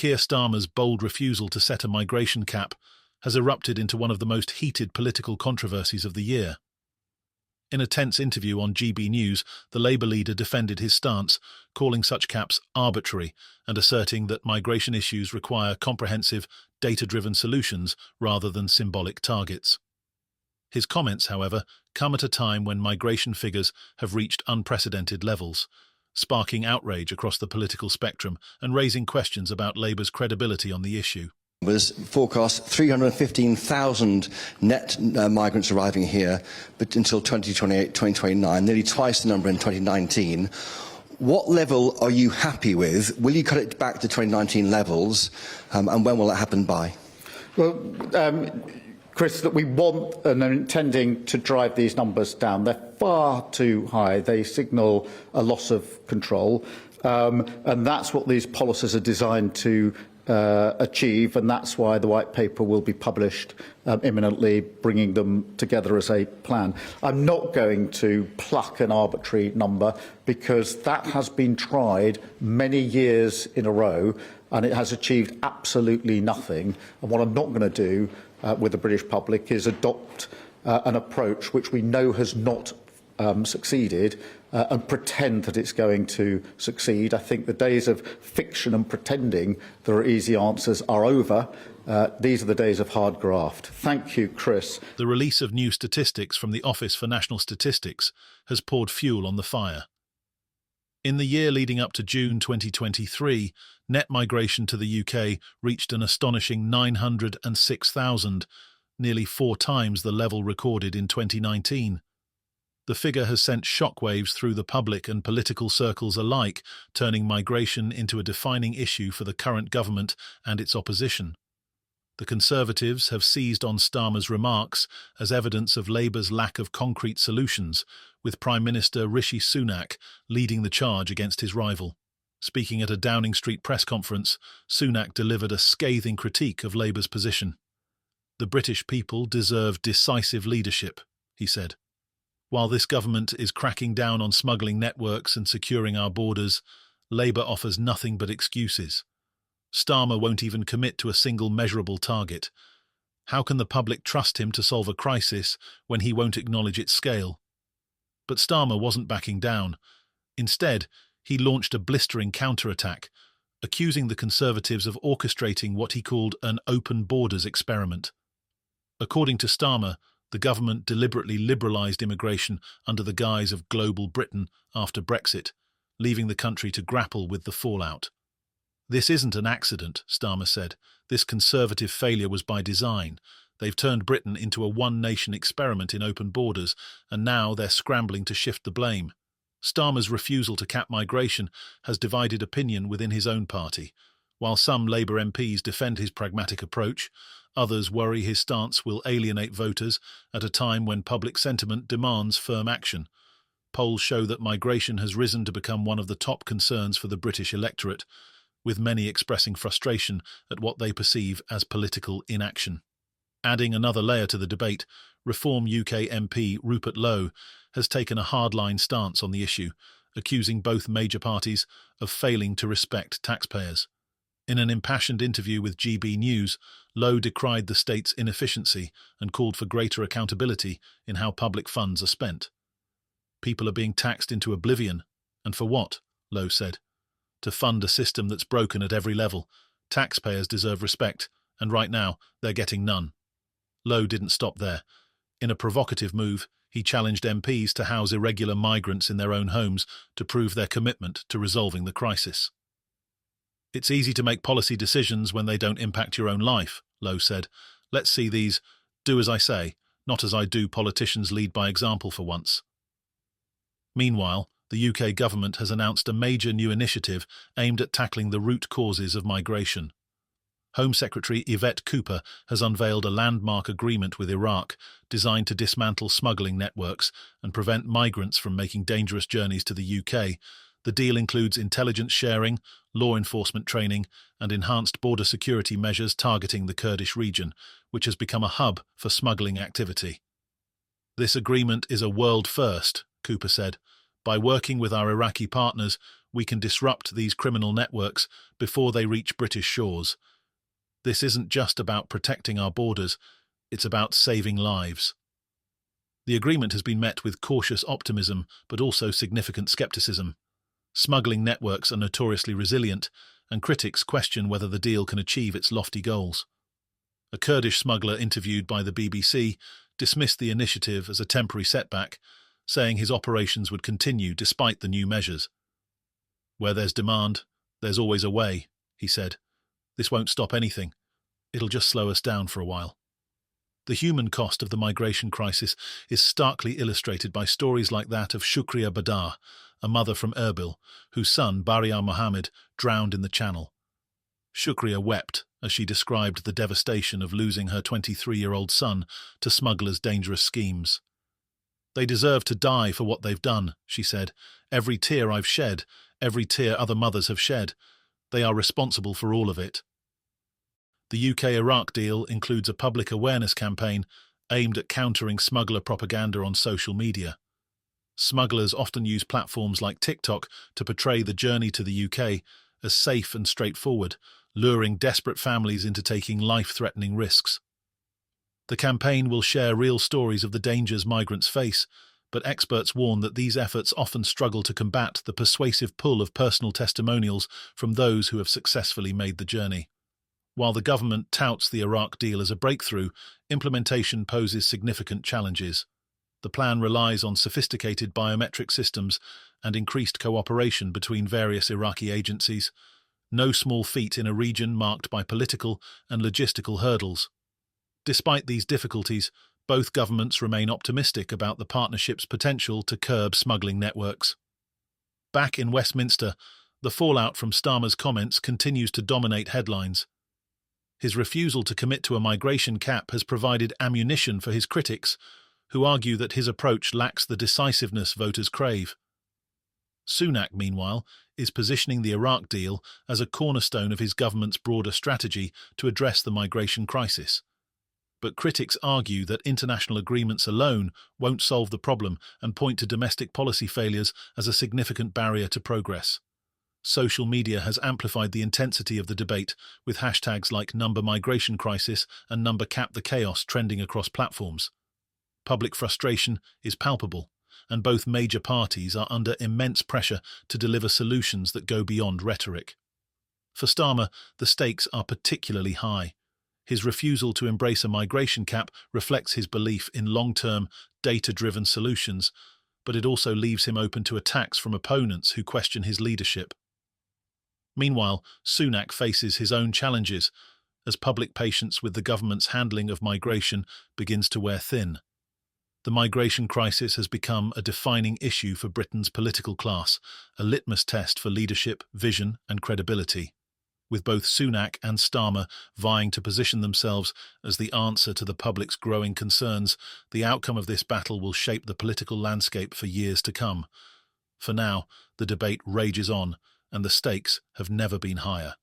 Keir Starmer's bold refusal to set a migration cap has erupted into one of the most heated political controversies of the year. In a tense interview on GB News, the Labour leader defended his stance, calling such caps arbitrary and asserting that migration issues require comprehensive, data-driven solutions rather than symbolic targets. His comments, however, come at a time when migration figures have reached unprecedented levels, sparking outrage across the political spectrum and raising questions about Labour's credibility on the issue. Was forecast 315,000 net migrants arriving here, but until 2028, 2029, nearly twice the number in 2019. What level are you happy with? Will you cut it back to 2019 levels, and when will that happen by? Well, Chris, that we want and are intending to drive these numbers down. They're far too high. They signal a loss of control, and that's what these policies are designed to achieve, and that's why the White Paper will be published imminently, bringing them together as a plan. I'm not going to pluck an arbitrary number because that has been tried many years in a row and it has achieved absolutely nothing. And what I'm not going to do with the British public is adopt an approach which we know has not succeeded and pretend that it's going to succeed. I think the days of fiction and pretending there are easy answers are over. These are the days of hard graft. Thank you, Chris. The release of new statistics from the Office for National Statistics has poured fuel on the fire. In the year leading up to June 2023, net migration to the UK reached an astonishing 906,000, nearly 4 times the level recorded in 2019. The figure has sent shockwaves through the public and political circles alike, turning migration into a defining issue for the current government and its opposition. The Conservatives have seized on Starmer's remarks as evidence of Labour's lack of concrete solutions, with Prime Minister Rishi Sunak leading the charge against his rival. Speaking at a Downing Street press conference, Sunak delivered a scathing critique of Labour's position. "The British people deserve decisive leadership," he said. "While this government is cracking down on smuggling networks and securing our borders, Labour offers nothing but excuses. Starmer won't even commit to a single measurable target. How can the public trust him to solve a crisis when he won't acknowledge its scale?" But Starmer wasn't backing down. Instead, he launched a blistering counterattack, accusing the Conservatives of orchestrating what he called an open borders experiment. According to Starmer, the government deliberately liberalised immigration under the guise of global Britain after Brexit, leaving the country to grapple with the fallout. "This isn't an accident," Starmer said. "This Conservative failure was by design. They've turned Britain into a one-nation experiment in open borders, and now they're scrambling to shift the blame." Starmer's refusal to cap migration has divided opinion within his own party. While some Labour MPs defend his pragmatic approach, others worry his stance will alienate voters at a time when public sentiment demands firm action. Polls show that migration has risen to become one of the top concerns for the British electorate, with many expressing frustration at what they perceive as political inaction. Adding another layer to the debate, Reform UK MP Rupert Lowe has taken a hardline stance on the issue, accusing both major parties of failing to respect taxpayers. In an impassioned interview with GB News, Lowe decried the state's inefficiency and called for greater accountability in how public funds are spent. "People are being taxed into oblivion. And for what?" Lowe said. "To fund a system that's broken at every level. Taxpayers deserve respect, and right now they're getting none." Lowe didn't stop there. In a provocative move, he challenged MPs to house irregular migrants in their own homes to prove their commitment to resolving the crisis. "It's easy to make policy decisions when they don't impact your own life," Lowe said. "Let's see these do as I say, not as I do politicians lead by example for once." Meanwhile, the UK government has announced a major new initiative aimed at tackling the root causes of migration. Home Secretary Yvette Cooper has unveiled a landmark agreement with Iraq designed to dismantle smuggling networks and prevent migrants from making dangerous journeys to the UK. The deal includes intelligence sharing, law enforcement training, and enhanced border security measures targeting the Kurdish region, which has become a hub for smuggling activity. "This agreement is a world first," Cooper said, By working with our Iraqi partners, we can disrupt these criminal networks before they reach British shores. This isn't just about protecting our borders, it's about saving lives. The agreement has been met with cautious optimism, but also significant skepticism. Smuggling networks are notoriously resilient, and critics question whether the deal can achieve its lofty goals. A Kurdish smuggler interviewed by the BBC dismissed the initiative as a temporary setback, saying his operations would continue despite the new measures. "Where there's demand, there's always a way," he said. "This won't stop anything. It'll just slow us down for a while." The human cost of the migration crisis is starkly illustrated by stories like that of Shukriya Badar, a mother from Erbil, whose son, Bariar Mohammed, drowned in the Channel. Shukriya wept as she described the devastation of losing her 23-year-old son to smugglers' dangerous schemes. "They deserve to die for what they've done," she said. "Every tear I've shed, every tear other mothers have shed, they are responsible for all of it." The UK-Iraq deal includes a public awareness campaign aimed at countering smuggler propaganda on social media. Smugglers often use platforms like TikTok to portray the journey to the UK as safe and straightforward, luring desperate families into taking life-threatening risks. The campaign will share real stories of the dangers migrants face, but experts warn that these efforts often struggle to combat the persuasive pull of personal testimonials from those who have successfully made the journey. While the government touts the Iraq deal as a breakthrough, implementation poses significant challenges. The plan relies on sophisticated biometric systems and increased cooperation between various Iraqi agencies, no small feat in a region marked by political and logistical hurdles. Despite these difficulties, both governments remain optimistic about the partnership's potential to curb smuggling networks. Back in Westminster, the fallout from Starmer's comments continues to dominate headlines. His refusal to commit to a migration cap has provided ammunition for his critics, who argue that his approach lacks the decisiveness voters crave. Sunak, meanwhile, is positioning the Iraq deal as a cornerstone of his government's broader strategy to address the migration crisis. But critics argue that international agreements alone won't solve the problem and point to domestic policy failures as a significant barrier to progress. Social media has amplified the intensity of the debate, with hashtags like #Migration and #CapTheChaos trending across platforms. Public frustration is palpable, and both major parties are under immense pressure to deliver solutions that go beyond rhetoric. For Starmer, the stakes are particularly high. His refusal to embrace a migration cap reflects his belief in long-term, data-driven solutions, but it also leaves him open to attacks from opponents who question his leadership. Meanwhile, Sunak faces his own challenges as public patience with the government's handling of migration begins to wear thin. The migration crisis has become a defining issue for Britain's political class, a litmus test for leadership, vision and credibility. With both Sunak and Starmer vying to position themselves as the answer to the public's growing concerns, the outcome of this battle will shape the political landscape for years to come. For now, the debate rages on, and the stakes have never been higher.